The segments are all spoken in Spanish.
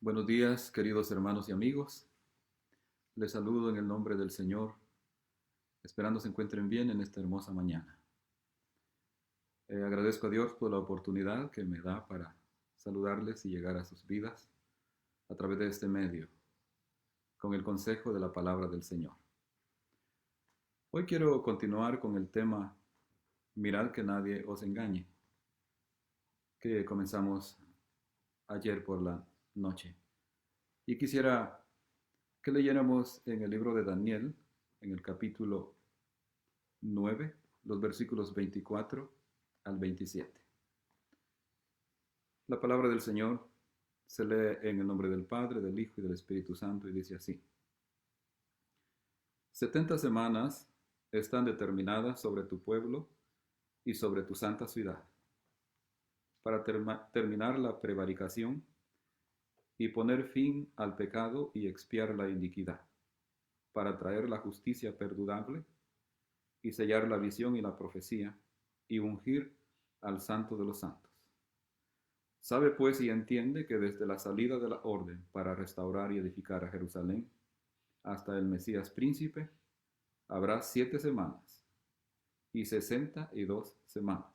Buenos días, queridos hermanos y amigos. Les saludo en el nombre del Señor, esperando se encuentren bien en esta hermosa mañana. Agradezco a Dios por la oportunidad que me da para saludarles y llegar a sus vidas a través de este medio, con el consejo de la palabra del Señor. Hoy quiero continuar con el tema Mirad que nadie os engañe, que comenzamos ayer por la noche. Y quisiera que leyéramos en el libro de Daniel, en el capítulo 9, los versículos 24 al 27. La palabra del Señor se lee en el nombre del Padre, del Hijo y del Espíritu Santo y dice así: 70 semanas están determinadas sobre tu pueblo y sobre tu santa ciudad, para terminar la prevaricación y poner fin al pecado y expiar la iniquidad, para traer la justicia perdurable y sellar la visión y la profecía y ungir al Santo de los santos. Sabe pues y entiende que desde la salida de la orden para restaurar y edificar a Jerusalén hasta el Mesías príncipe habrá 7 semanas y 62 semanas.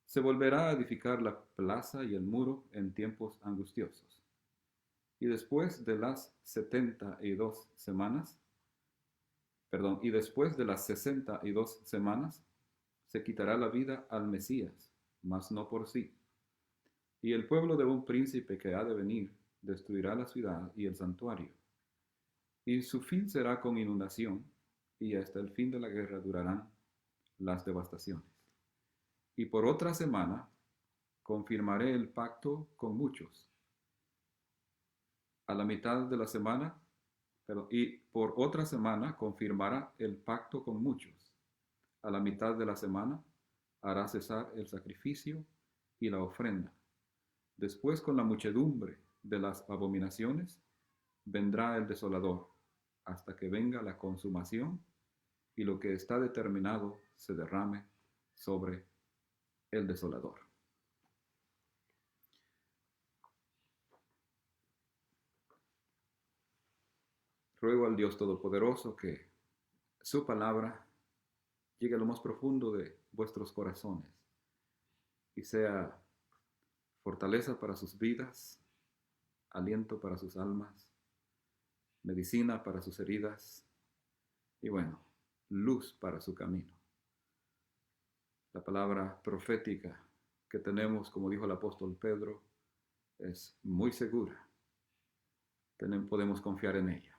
Se volverá a edificar la plaza y el muro en tiempos angustiosos. Y después de las 72 semanas, y después de las 62 semanas, se quitará la vida al Mesías, mas no por sí. Y el pueblo de un príncipe que ha de venir destruirá la ciudad y el santuario. Y su fin será con inundación, y hasta el fin de la guerra durarán las devastaciones. Y por otra semana confirmaré el pacto con muchos. A la mitad de la semana, y por otra semana confirmará el pacto con muchos. A la mitad de la semana hará cesar el sacrificio y la ofrenda. Después, con la muchedumbre de las abominaciones, vendrá el desolador, hasta que venga la consumación y lo que está determinado se derrame sobre el desolador. Ruego al Dios Todopoderoso que su palabra llegue a lo más profundo de vuestros corazones y sea fortaleza para sus vidas, aliento para sus almas, medicina para sus heridas y luz para su camino. La palabra profética que tenemos, como dijo el apóstol Pedro, es muy segura. Podemos confiar en ella.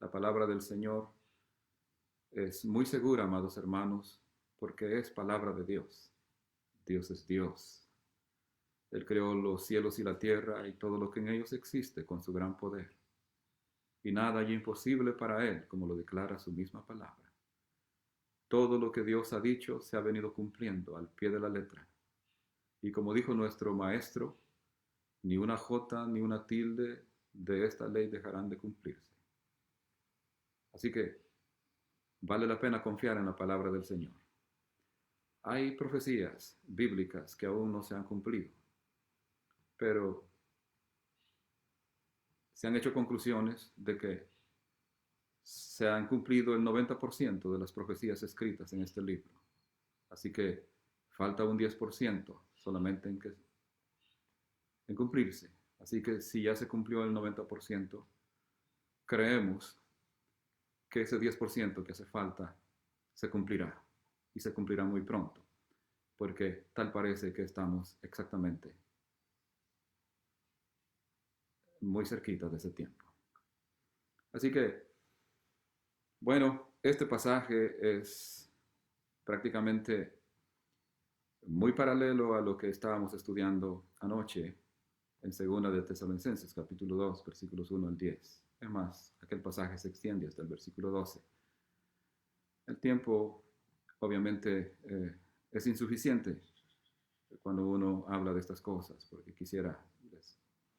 La palabra del Señor es muy segura, amados hermanos, porque es palabra de Dios. Dios es Dios. Él creó los cielos y la tierra y todo lo que en ellos existe con su gran poder. Y nada hay imposible para Él, como lo declara su misma palabra. Todo lo que Dios ha dicho se ha venido cumpliendo al pie de la letra. Y como dijo nuestro maestro, ni una jota ni una tilde de esta ley dejarán de cumplirse. Así que vale la pena confiar en la palabra del Señor. Hay profecías bíblicas que aún no se han cumplido, pero se han hecho conclusiones de que se han cumplido el 90% de las profecías escritas en este libro. Así que falta un 10% solamente en cumplirse. Así que si ya se cumplió el 90%, creemos que ese 10% que hace falta se cumplirá, y se cumplirá muy pronto, porque tal parece que estamos exactamente muy cerquita de ese tiempo. Así que, este pasaje es prácticamente muy paralelo a lo que estábamos estudiando anoche en 2 de Tesalonicenses, capítulo 2, versículos 1 al 10. Es más, aquel pasaje se extiende hasta el versículo 12. El tiempo, obviamente, es insuficiente cuando uno habla de estas cosas, porque quisiera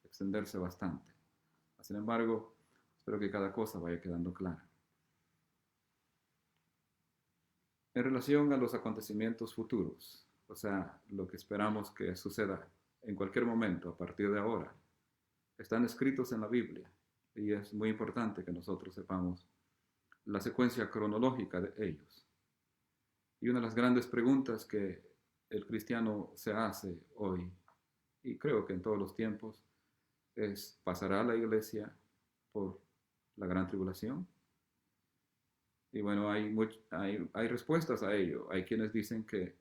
extenderse bastante. Sin embargo, espero que cada cosa vaya quedando clara. En relación a los acontecimientos futuros, o sea, lo que esperamos que suceda en cualquier momento a partir de ahora, están escritos en la Biblia y es muy importante que nosotros sepamos la secuencia cronológica de ellos. Y una de las grandes preguntas que el cristiano se hace hoy, y creo que en todos los tiempos, es: ¿pasará la iglesia por la gran tribulación? Y bueno, hay respuestas a ello. Hay quienes dicen que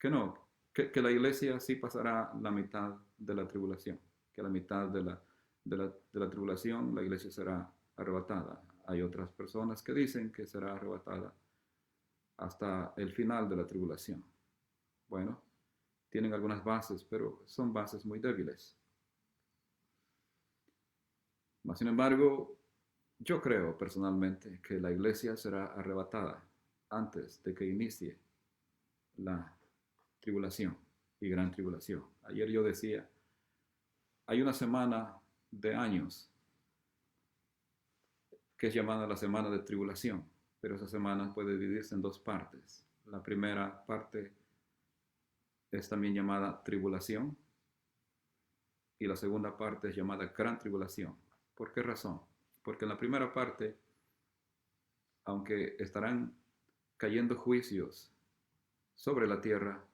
no, que la iglesia sí pasará la mitad de la tribulación, que la mitad de la tribulación la iglesia será arrebatada. Hay otras personas que dicen que será arrebatada hasta el final de la tribulación. Bueno, tienen algunas bases, pero son bases muy débiles. Mas, sin embargo, yo creo personalmente que la iglesia será arrebatada antes de que inicie la tribulación y gran tribulación. Ayer yo decía, hay una semana de años que es llamada la semana de tribulación, pero esa semana puede dividirse en dos partes. La primera parte es también llamada tribulación y la segunda parte es llamada gran tribulación. ¿Por qué razón? Porque en la primera parte, aunque estarán cayendo juicios sobre la tierra,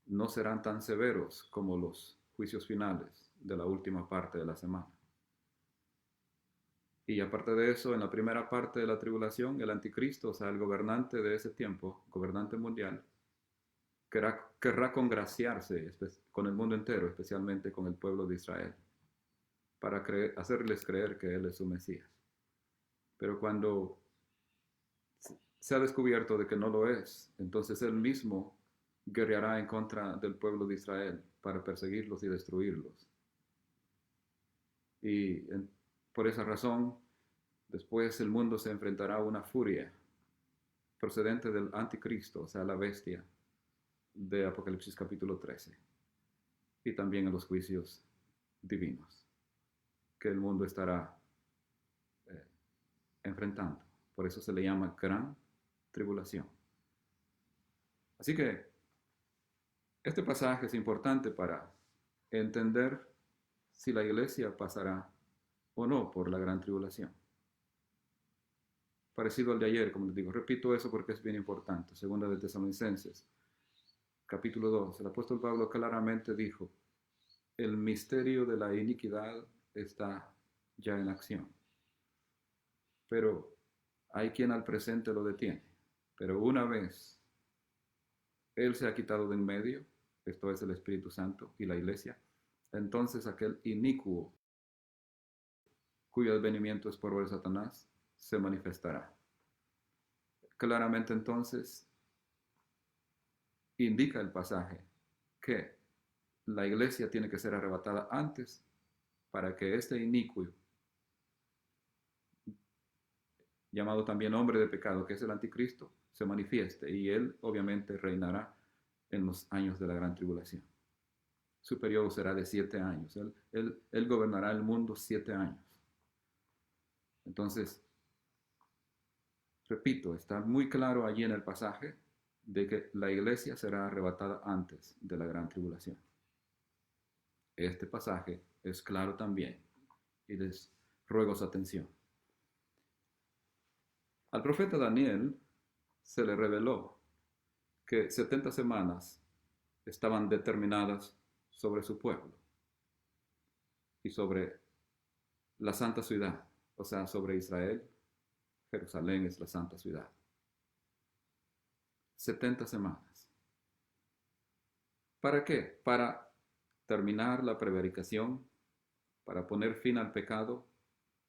no serán tan severos como los juicios finales de la última parte de la semana. Y aparte de eso, en la primera parte de la tribulación, el anticristo, o sea, el gobernante de ese tiempo, gobernante mundial, querrá congraciarse con el mundo entero, especialmente con el pueblo de Israel, para hacerles creer que Él es su Mesías. Pero cuando se ha descubierto de que no lo es, entonces Él mismo guerreará en contra del pueblo de Israel para perseguirlos y destruirlos. Y por esa razón, después el mundo se enfrentará a una furia procedente del anticristo, o sea, la bestia de Apocalipsis capítulo 13, y también a los juicios divinos que el mundo estará enfrentando. Por eso se le llama gran tribulación. Así que este pasaje es importante para entender si la iglesia pasará o no por la gran tribulación. Parecido al de ayer, como les digo, repito eso porque es bien importante. Segunda de Tesalonicenses, capítulo 2, el apóstol Pablo claramente dijo: el misterio de la iniquidad está ya en acción, pero hay quien al presente lo detiene. Pero una vez Él se ha quitado de en medio, esto es el Espíritu Santo y la iglesia, entonces aquel inicuo cuyo advenimiento es por obra de Satanás se manifestará. Claramente entonces indica el pasaje que la iglesia tiene que ser arrebatada antes para que este inicuo, llamado también hombre de pecado, que es el anticristo, se manifieste, y él obviamente reinará en los años de la gran tribulación. Su periodo será de 7 años. Él gobernará el mundo 7 años. Entonces, repito, está muy claro allí en el pasaje de que la iglesia será arrebatada antes de la gran tribulación. Este pasaje es claro también, y les ruego su atención. Al profeta Daniel se le reveló que 70 semanas estaban determinadas sobre su pueblo y sobre la santa ciudad, o sea, sobre Israel. Jerusalén es la santa ciudad. 70 semanas. ¿Para qué? Para terminar la prevaricación, para poner fin al pecado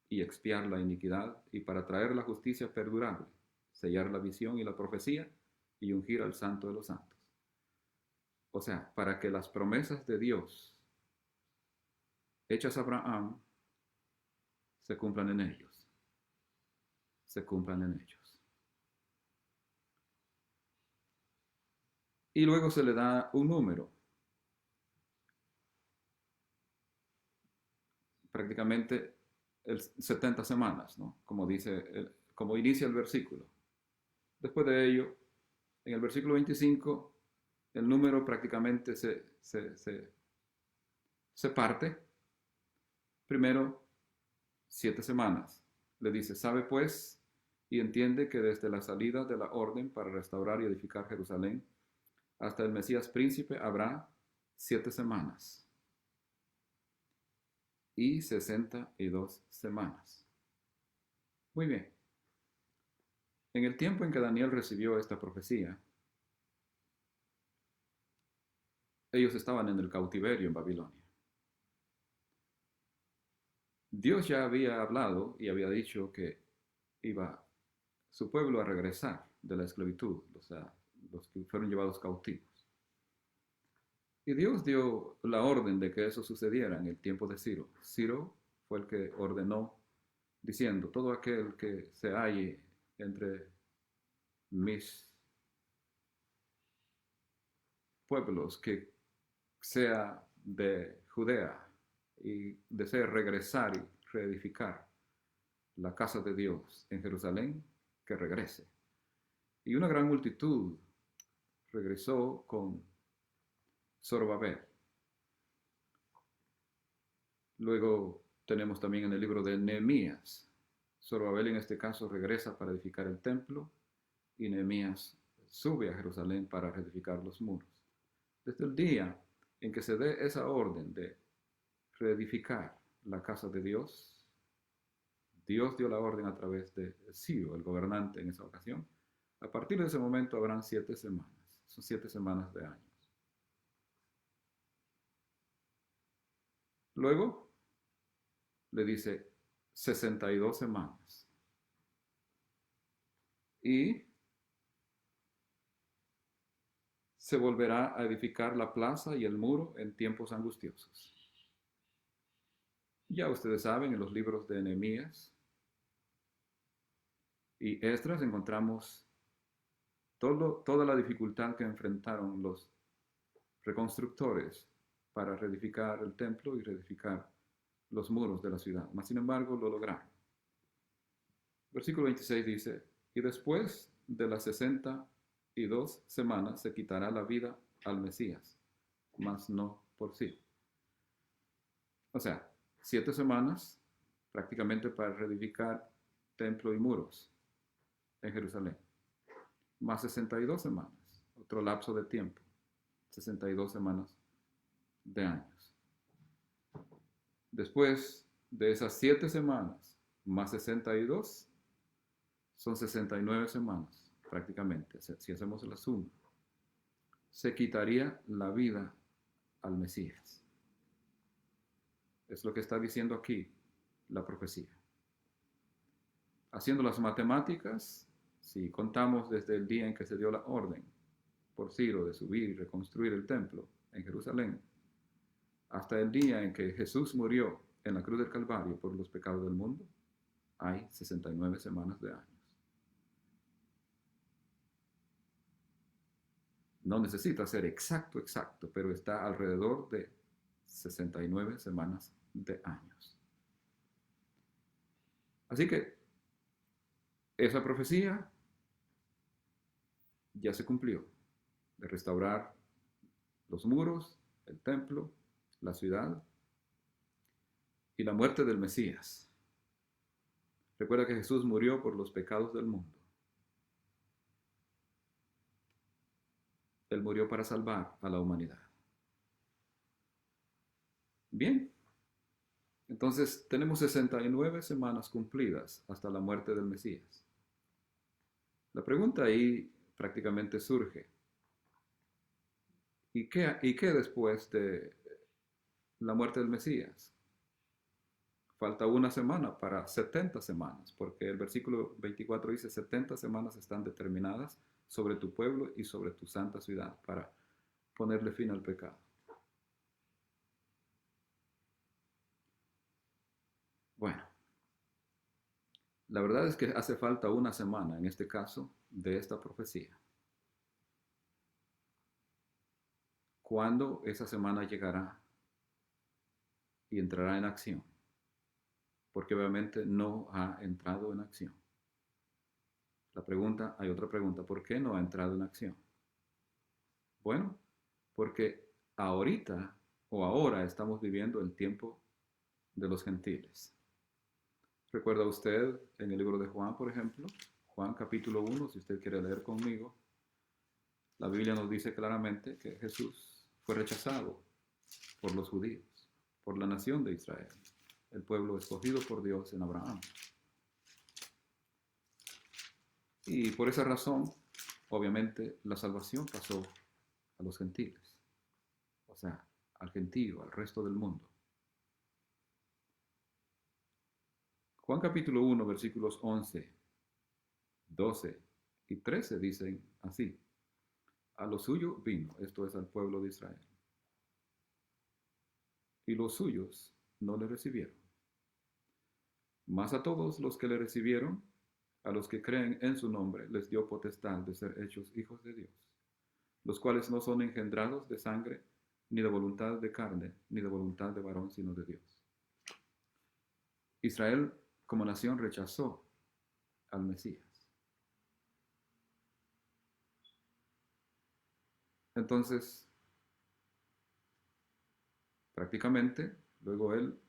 y expiar la iniquidad, y para traer la justicia perdurable, sellar la visión y la profecía y ungir al santo de los santos. O sea, para que las promesas de Dios hechas a Abraham se cumplan en ellos. Se cumplan en ellos. Y luego se le da un número. Prácticamente 70 semanas, ¿no? Como como inicia el versículo. Después de ello, en el versículo 25, el número prácticamente se parte Primero, 7 semanas. Le dice, sabe pues y entiende que desde la salida de la orden para restaurar y edificar Jerusalén hasta el Mesías príncipe habrá 7 semanas y 62 semanas. Muy bien. En el tiempo en que Daniel recibió esta profecía, ellos estaban en el cautiverio en Babilonia. Dios ya había hablado y había dicho que iba su pueblo a regresar de la esclavitud, o sea, los que fueron llevados cautivos. Y Dios dio la orden de que eso sucediera en el tiempo de Ciro. Ciro fue el que ordenó, diciendo, todo aquel que se halle entre mis pueblos, que sea de Judea y desee regresar y reedificar la casa de Dios en Jerusalén, que regrese. Y una gran multitud regresó con Zorobabel. Luego tenemos también en el libro de Nehemías. Zorobabel en este caso regresa para edificar el templo y Nehemías sube a Jerusalén para reedificar los muros. Desde el día en que se dé esa orden de reedificar la casa de Dios, Dios dio la orden a través de Ciro, el gobernante en esa ocasión. A partir de ese momento habrán 7 semanas. Son 7 semanas de años. Luego le dice 62 semanas. Y se volverá a edificar la plaza y el muro en tiempos angustiosos. Ya ustedes saben, en los libros de Nehemías y Esdras encontramos toda la dificultad que enfrentaron los reconstructores para reedificar el templo y reedificar los muros de la ciudad. Mas, sin embargo, lo lograron. Versículo 26 dice, y después de las 62 semanas se quitará la vida al Mesías, mas no por sí. O sea, 7 semanas prácticamente para reedificar templo y muros en Jerusalén, más 62 semanas, otro lapso de tiempo, 62 semanas de años. Después de esas 7 semanas más 62, son 69 semanas prácticamente, si hacemos la suma. Se quitaría la vida al Mesías. Es lo que está diciendo aquí la profecía. Haciendo las matemáticas, si contamos desde el día en que se dio la orden por Ciro de subir y reconstruir el templo en Jerusalén, hasta el día en que Jesús murió en la cruz del Calvario por los pecados del mundo, hay 69 semanas de años. No necesita ser exacto, pero está alrededor de 69 semanas de años. Así que esa profecía ya se cumplió, de restaurar los muros, el templo, la ciudad y la muerte del Mesías. Recuerda que Jesús murió por los pecados del mundo. Él murió para salvar a la humanidad. Bien, entonces tenemos 69 semanas cumplidas hasta la muerte del Mesías. La pregunta ahí prácticamente surge. ¿Y qué después de la muerte del Mesías? Falta una semana para 70 semanas, porque el versículo 24 dice, 70 semanas están determinadas sobre tu pueblo y sobre tu santa ciudad para ponerle fin al pecado. Bueno, la verdad es que hace falta una semana, en este caso, de esta profecía. ¿Cuándo esa semana llegará y entrará en acción? Porque obviamente no ha entrado en acción. Hay otra pregunta, ¿por qué no ha entrado en acción? Bueno, porque ahora estamos viviendo el tiempo de los gentiles. ¿Recuerda usted en el libro de Juan, por ejemplo? Juan capítulo 1, si usted quiere leer conmigo, la Biblia nos dice claramente que Jesús fue rechazado por los judíos, por la nación de Israel, el pueblo escogido por Dios en Abraham. Y por esa razón, obviamente, la salvación pasó a los gentiles, o sea, al gentío, al resto del mundo. Juan capítulo 1, versículos 11, 12 y 13 dicen así: a lo suyo vino, esto es al pueblo de Israel, y los suyos no le recibieron. Mas a todos los que le recibieron, a los que creen en su nombre, les dio potestad de ser hechos hijos de Dios, los cuales no son engendrados de sangre, ni de voluntad de carne, ni de voluntad de varón, sino de Dios. Israel como nación rechazó al Mesías. Entonces, prácticamente, luego él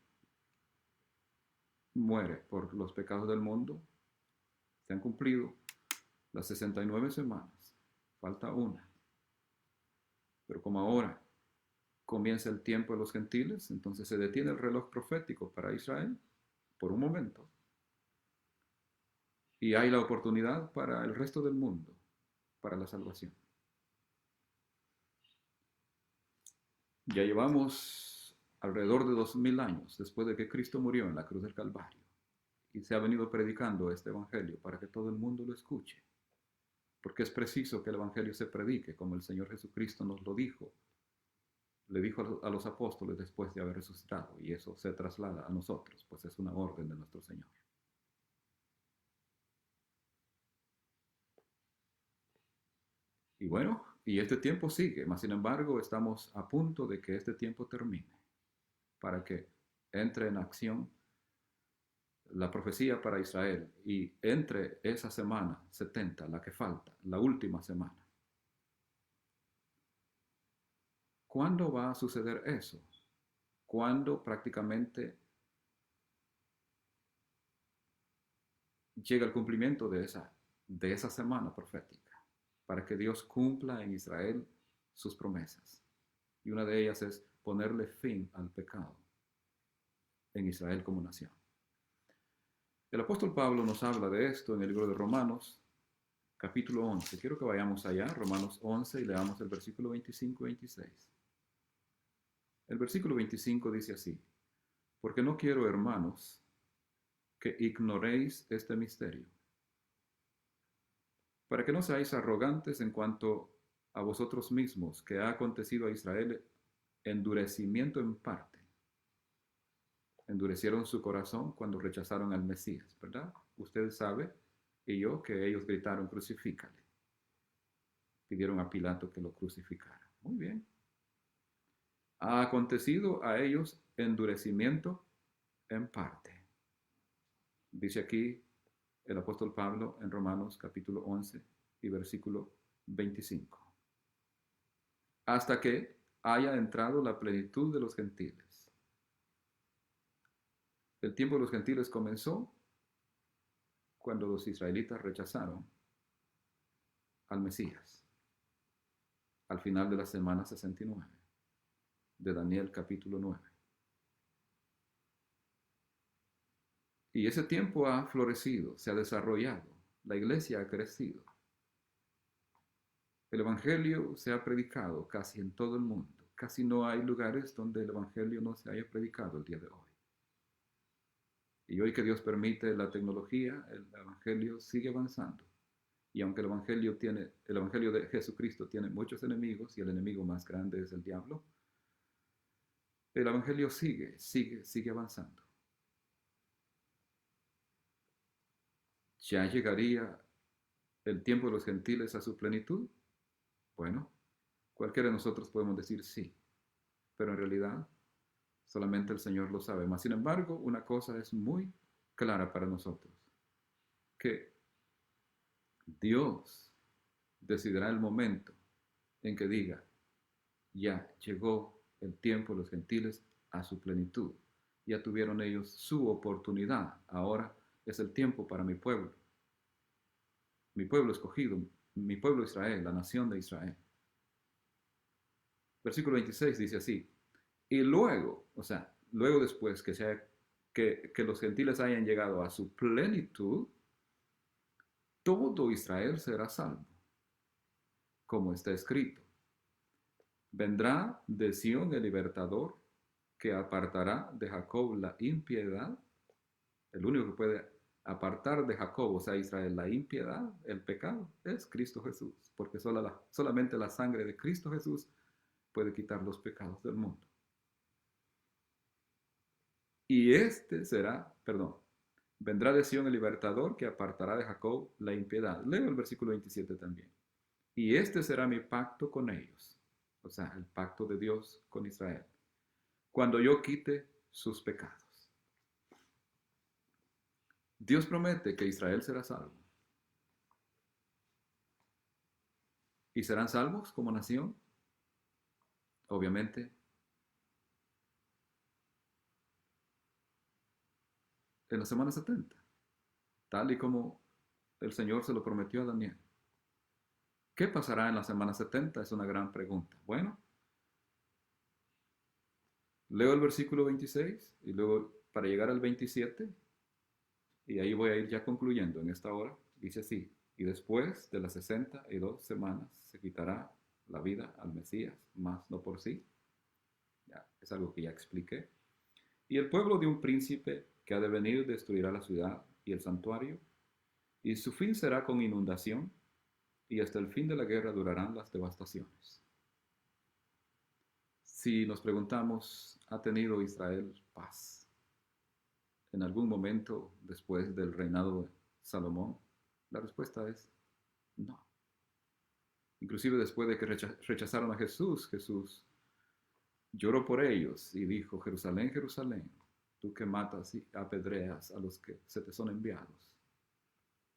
muere por los pecados del mundo. Se han cumplido las 69 semanas, falta una. Pero como ahora comienza el tiempo de los gentiles, entonces se detiene el reloj profético para Israel por un momento. Y hay la oportunidad para el resto del mundo, para la salvación. Ya llevamos alrededor de 2000 años después de que Cristo murió en la cruz del Calvario. Y se ha venido predicando este evangelio para que todo el mundo lo escuche. Porque es preciso que el evangelio se predique, como el Señor Jesucristo nos lo dijo. Le dijo a los apóstoles después de haber resucitado, y eso se traslada a nosotros, pues es una orden de nuestro Señor. Y bueno, y este tiempo sigue, mas sin embargo estamos a punto de que este tiempo termine, para que entre en acción la profecía para Israel, y entre esa semana 70, la que falta, la última semana. ¿Cuándo va a suceder eso? Cuando prácticamente llega el cumplimiento de esa semana profética, para que Dios cumpla en Israel sus promesas. Y una de ellas es ponerle fin al pecado en Israel como nación. El apóstol Pablo nos habla de esto en el libro de Romanos, capítulo 11. Quiero que vayamos allá, Romanos 11, y leamos el versículo 25 y 26. El versículo 25 dice así: porque no quiero, hermanos, que ignoréis este misterio, para que no seáis arrogantes en cuanto a vosotros mismos, que ha acontecido a Israel endurecimiento en parte. Endurecieron su corazón cuando rechazaron al Mesías, ¿verdad? Usted sabe, y yo, que ellos gritaron: crucifícale. Pidieron a Pilato que lo crucificara. Muy bien. Ha acontecido a ellos endurecimiento en parte. Dice aquí el apóstol Pablo en Romanos capítulo 11 y versículo 25. Hasta que haya entrado la plenitud de los gentiles. El tiempo de los gentiles comenzó cuando los israelitas rechazaron al Mesías, al final de la semana 69 de Daniel capítulo 9. Y ese tiempo ha florecido, se ha desarrollado, la iglesia ha crecido. El evangelio se ha predicado casi en todo el mundo. Casi no hay lugares donde el evangelio no se haya predicado el día de hoy. Y hoy que Dios permite la tecnología, el evangelio sigue avanzando. Y aunque el evangelio de Jesucristo tiene muchos enemigos, y el enemigo más grande es el diablo, el evangelio sigue avanzando. ¿Ya llegaría el tiempo de los gentiles a su plenitud? Bueno, cualquiera de nosotros podemos decir sí, pero en realidad solamente el Señor lo sabe. Mas, sin embargo, una cosa es muy clara para nosotros, que Dios decidirá el momento en que diga: ya llegó el tiempo de los gentiles a su plenitud. Ya tuvieron ellos su oportunidad. Ahora es el tiempo para mi pueblo escogido, mi pueblo Israel, la nación de Israel. Versículo 26 dice así, y luego, o sea, luego después que los gentiles hayan llegado a su plenitud, todo Israel será salvo, como está escrito. Vendrá de Sión el libertador, que apartará de Jacob la impiedad. El único que puede apartar de Jacob, o sea, Israel, la impiedad, el pecado, es Cristo Jesús, porque solamente la sangre de Cristo Jesús puede quitar los pecados del mundo. Y vendrá de Sión el libertador, que apartará de Jacob la impiedad. Leo el versículo 27 también. Y este será mi pacto con ellos, o sea, el pacto de Dios con Israel, cuando yo quite sus pecados. Dios promete que Israel será salvo. ¿Y serán salvos como nación? Obviamente, en la semana 70, tal y como el Señor se lo prometió a Daniel. ¿Qué pasará en la semana 70? Es una gran pregunta. Bueno, leo el versículo 26 y luego para llegar al 27, y ahí voy a ir ya concluyendo en esta hora, dice así, y después de las 62 semanas se quitará la vida al Mesías, mas no por sí. Ya, es algo que ya expliqué. Y el pueblo de un príncipe que ha de venir destruirá la ciudad y el santuario, y su fin será con inundación, y hasta el fin de la guerra durarán las devastaciones. Si nos preguntamos, ¿ha tenido Israel paz en algún momento después del reinado de Salomón? La respuesta es no. Inclusive después de que rechazaron a Jesús, Jesús lloró por ellos y dijo, Jerusalén, Jerusalén, tú que matas y apedreas a los que se te son enviados.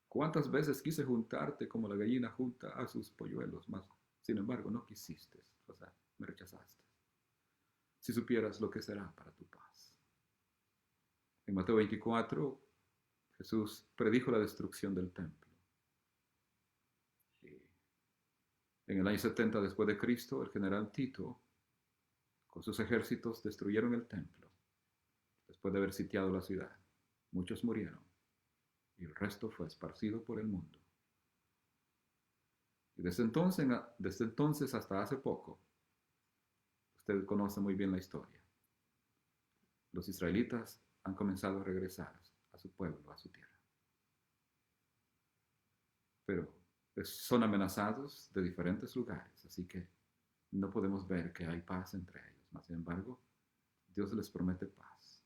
¿Cuántas veces quise juntarte como la gallina junta a sus polluelos? Mas, sin embargo, no quisiste, o sea, me rechazaste. Si supieras lo que será para tu paz. En Mateo 24, Jesús predijo la destrucción del templo. Y en el año 70 después de Cristo, el general Tito, con sus ejércitos, destruyeron el templo, después de haber sitiado la ciudad. Muchos murieron, y el resto fue esparcido por el mundo. Y desde entonces hasta hace poco, usted conoce muy bien la historia. Los israelitas han comenzado a regresar a su pueblo, a su tierra. Pero son amenazados de diferentes lugares, así que no podemos ver que hay paz entre ellos. Mas, sin embargo, Dios les promete paz.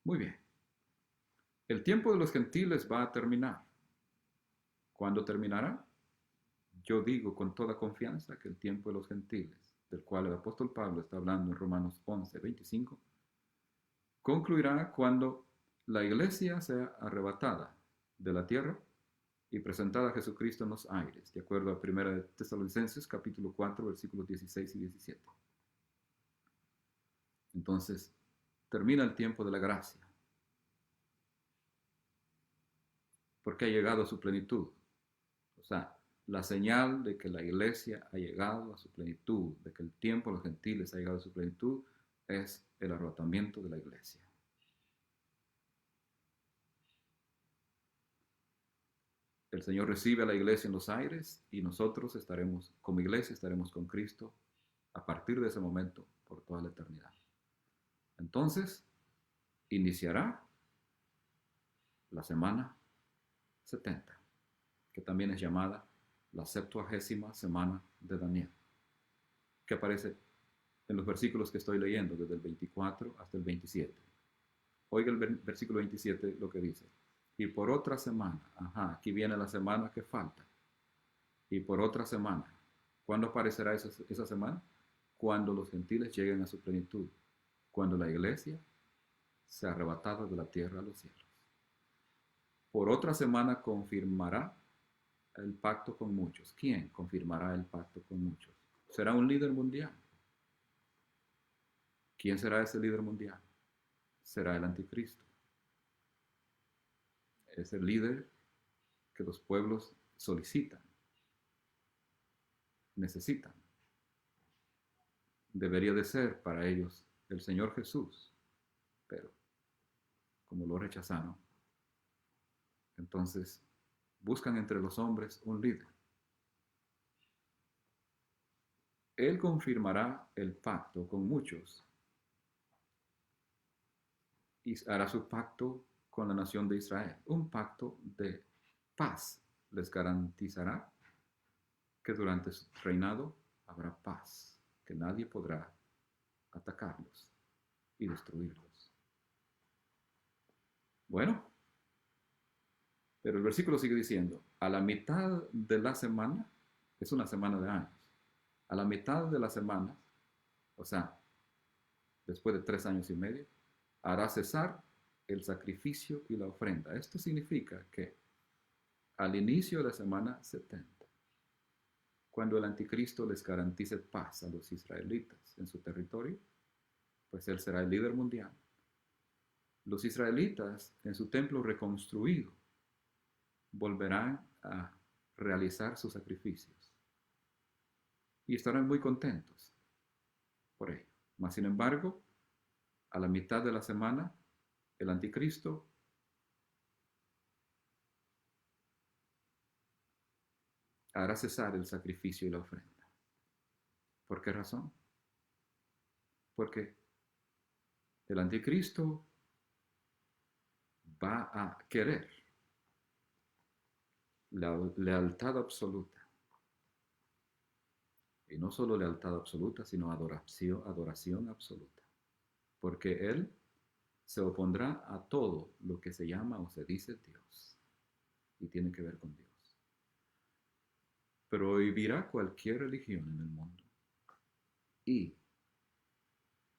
Muy bien. El tiempo de los gentiles va a terminar. ¿Cuándo terminará? Yo digo con toda confianza que el tiempo de los gentiles, del cual el apóstol Pablo está hablando en Romanos 11, 25, concluirá cuando la iglesia sea arrebatada de la tierra y presentada a Jesucristo en los aires, de acuerdo a 1 Tesalonicenses capítulo 4, versículos 16 y 17. Entonces, termina el tiempo de la gracia, porque ha llegado a su plenitud. O sea, la señal de que la iglesia ha llegado a su plenitud, de que el tiempo de los gentiles ha llegado a su plenitud, es el arrebatamiento de la iglesia. El Señor recibe a la iglesia en los aires y nosotros estaremos, como iglesia, estaremos con Cristo a partir de ese momento por toda la eternidad. Entonces, iniciará la semana 70, que también es llamada la 70ª semana de Daniel, que aparece en los versículos que estoy leyendo, desde el 24 hasta el 27. Oiga el versículo 27 lo que dice. Y por otra semana, aquí viene la semana que falta. Y por otra semana, ¿cuándo aparecerá esa semana? Cuando los gentiles lleguen a su plenitud, cuando la iglesia sea arrebatada de la tierra a los cielos. Por otra semana confirmará el pacto con muchos. ¿Quién confirmará el pacto con muchos? Será un líder mundial. ¿Quién será ese líder mundial? será el anticristo. Es el líder que los pueblos solicitan, necesitan. Debería de ser para ellos el Señor Jesús, pero como lo rechazaron, entonces buscan entre los hombres un líder. Él confirmará el pacto con muchos y hará su pacto con la nación de Israel, un pacto de paz. Les garantizará que durante su reinado habrá paz, que nadie podrá atacarlos y destruirlos. Bueno, pero el versículo sigue diciendo, a la mitad de la semana, es una semana de años, a la mitad de la semana, o sea, después de 3 años y medio, hará cesar el sacrificio y la ofrenda. Esto significa que al inicio de la semana 70, cuando el anticristo les garantice paz a los israelitas en su territorio, pues él será el líder mundial. Los israelitas en su templo reconstruido volverán a realizar sus sacrificios y estarán muy contentos por ello. Mas, sin embargo, a la mitad de la semana, el anticristo hará cesar el sacrificio y la ofrenda. ¿Por qué razón? Porque el anticristo va a querer la lealtad absoluta. Y no solo lealtad absoluta, sino adoración absoluta. Porque él se opondrá a todo lo que se llama o se dice Dios. Y tiene que ver con Dios. Prohibirá cualquier religión en el mundo. Y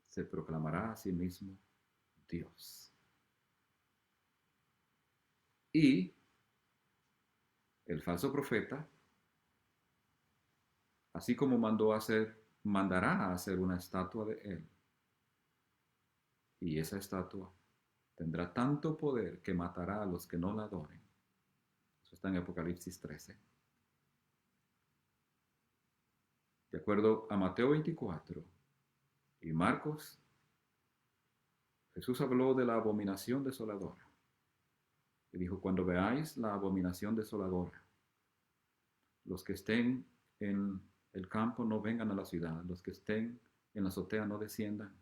se proclamará a sí mismo Dios. Y el falso profeta, así como mandará a hacer una estatua de él. Y esa estatua tendrá tanto poder que matará a los que no la adoren. Eso está en Apocalipsis 13. De acuerdo a Mateo 24 y Marcos, Jesús habló de la abominación desoladora. Y dijo, cuando veáis la abominación desoladora, los que estén en el campo no vengan a la ciudad, los que estén en la azotea no desciendan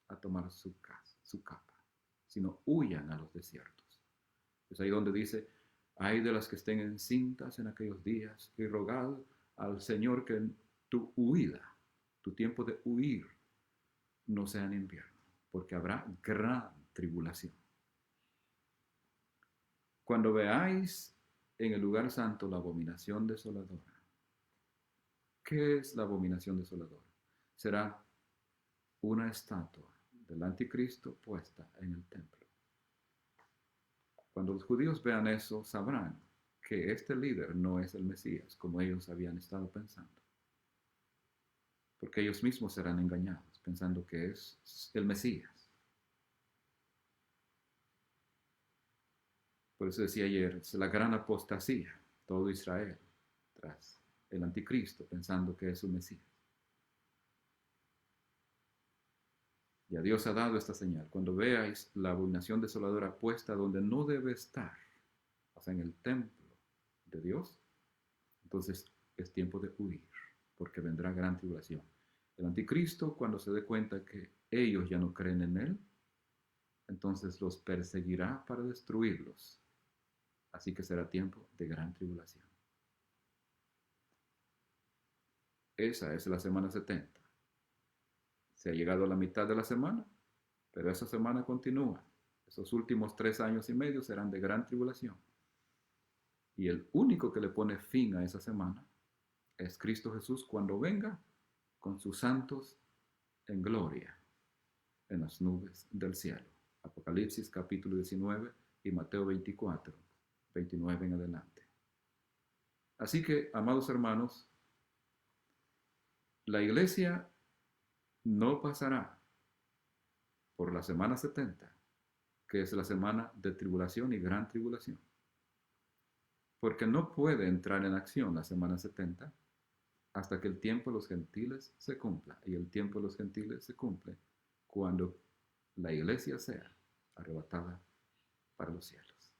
a tomar su capa, sino huyan a los desiertos. Es ahí donde dice, ay de las que estén encintas en aquellos días, y rogad al Señor que tu huida, tu tiempo de huir, no sea en invierno, porque habrá gran tribulación. Cuando veáis en el lugar santo la abominación desoladora, ¿qué es la abominación desoladora? Será una estatua del anticristo puesta en el templo. Cuando los judíos vean eso, sabrán que este líder no es el Mesías, como ellos habían estado pensando. Porque ellos mismos serán engañados, pensando que es el Mesías. Por eso decía ayer, es la gran apostasía, todo Israel, tras el anticristo, pensando que es su Mesías. Ya Dios ha dado esta señal. Cuando veáis la abominación desoladora puesta donde no debe estar, o sea, en el templo de Dios, entonces es tiempo de huir, porque vendrá gran tribulación. El anticristo, cuando se dé cuenta que ellos ya no creen en él, entonces los perseguirá para destruirlos. Así que será tiempo de gran tribulación. Esa es la semana 70. Se ha llegado a la mitad de la semana, pero esa semana continúa. Esos últimos 3 años y medio serán de gran tribulación. Y el único que le pone fin a esa semana es Cristo Jesús cuando venga con sus santos en gloria en las nubes del cielo. Apocalipsis capítulo 19 y Mateo 24, 29 en adelante. Así que, amados hermanos, la iglesia no pasará por la semana 70 que es la semana de tribulación y gran tribulación. Porque no puede entrar en acción la semana 70 hasta que el tiempo de los gentiles se cumpla. Y el tiempo de los gentiles se cumple cuando la iglesia sea arrebatada para los cielos.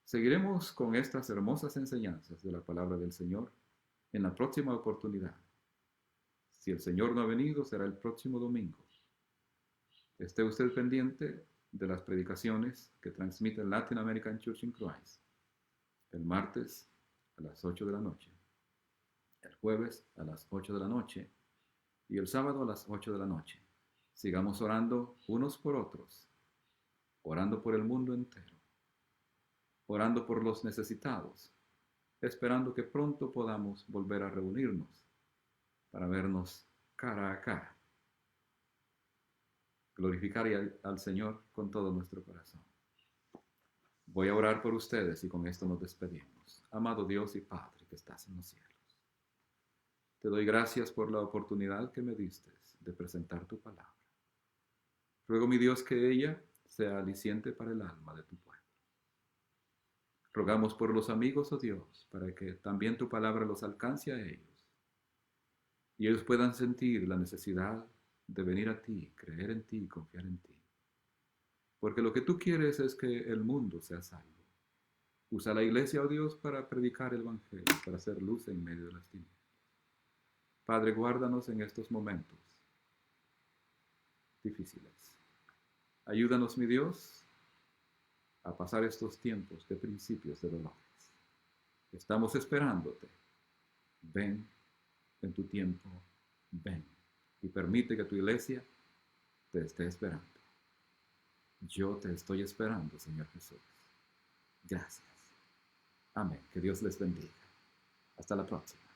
Seguiremos con estas hermosas enseñanzas de la palabra del Señor en la próxima oportunidad. Si el Señor no ha venido, será el próximo domingo. Esté usted pendiente de las predicaciones que transmite Latin American Church in Christ el martes a las 8 de la noche, el jueves a las 8 de la noche y el sábado a las 8 de la noche. Sigamos orando unos por otros, orando por el mundo entero, orando por los necesitados, esperando que pronto podamos volver a reunirnos para vernos cara a cara. Glorificar al Señor con todo nuestro corazón. Voy a orar por ustedes y con esto nos despedimos. Amado Dios y Padre que estás en los cielos, te doy gracias por la oportunidad que me diste de presentar tu palabra. Ruego, mi Dios, que ella sea aliciente para el alma de tu pueblo. Rogamos por los amigos, oh Dios, para que también tu palabra los alcance a ellos y ellos puedan sentir la necesidad de venir a ti, creer en ti y confiar en ti. Porque lo que tú quieres es que el mundo sea salvo. Usa la iglesia, oh Dios, para predicar el evangelio, para hacer luz en medio de las tinieblas. Padre, guárdanos en estos momentos difíciles. Ayúdanos, mi Dios, a pasar estos tiempos de principios de dolores. Estamos esperándote. Ven en tu tiempo, ven y permite que tu iglesia te esté esperando. Yo te estoy esperando, Señor Jesús. Gracias. Amén. Que Dios les bendiga. Hasta la próxima.